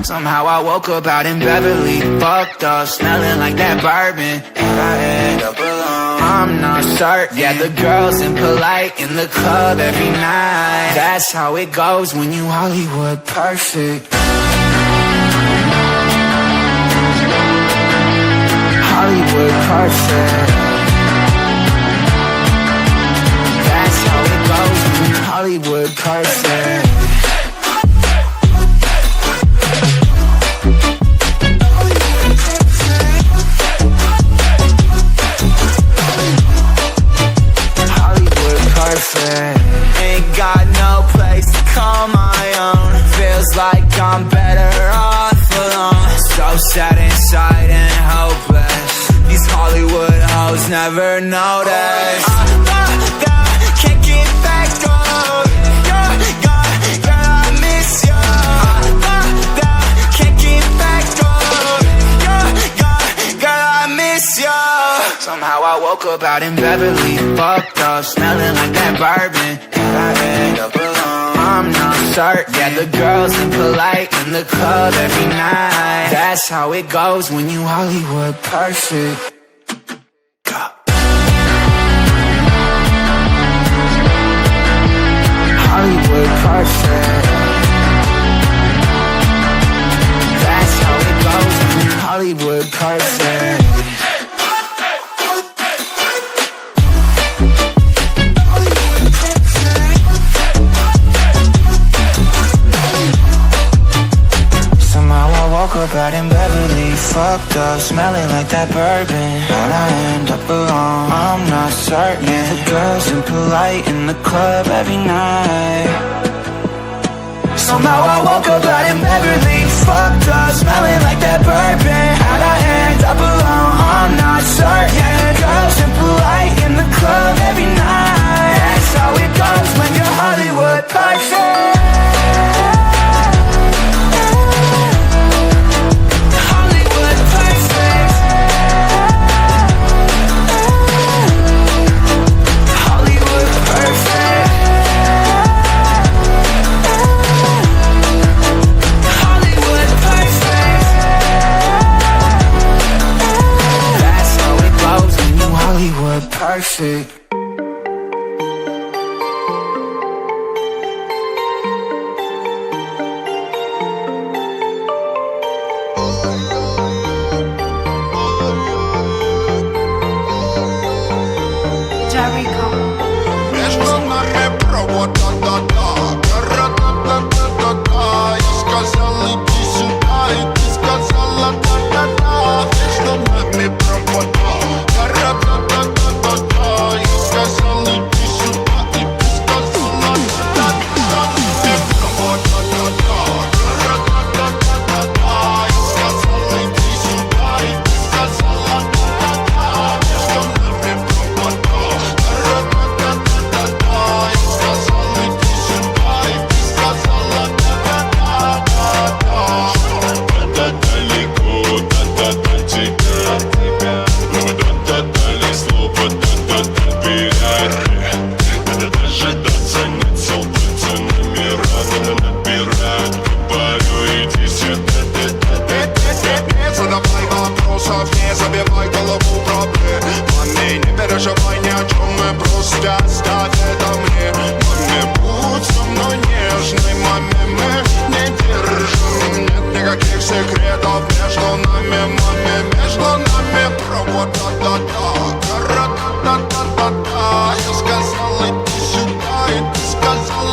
Somehow I woke up out in Beverly, fucked up, smelling like that bourbon, and I end up alone. I'm not certain. Yeah, the girls impolite in the club every night. That's how it goes when you Hollywood perfect. Hollywood perfect. That's how it goes when you Hollywood perfect. Ain't got no place to call my own. Feels like I'm better off alone. So sad inside and hopeless. These Hollywood hoes never notice. Can't get back on. Girl, I miss you. Can't get back on. Girl, I miss you. Somehow I woke up out in Beverly, fucked up, smelling like that bourbon, and I end up alone. I'm not certain. Yeah, the girls impolite in the club every night. That's how it goes when you Hollywood perfect. Hollywood perfect. That's how it goes when you Hollywood perfect. Woke up out in Beverly, fucked up, smelling like that bourbon, and I end up alone. I'm not certain. Yeah, the girls impolite in the club every night. Somehow I woke up out in Beverly, fucked up, smelling like that bourbon, and I end up alone. I'm not certain. Yeah, the girls impolite in the club every night. That's how it goes when you're Hollywood perfect. Perfect. Между нами провод, да-да-да. Я сказал, иди сюда, и ты сказала, да-да-да. Между нами провод, да-да-да. Не забивай голову проблемами, не переживай ни о чем, мы просто оставь это мне. Маме, будь со мной нежной, маме, мы не держим. Нет никаких секретов между нами, маме, между нами провод, да-да-да.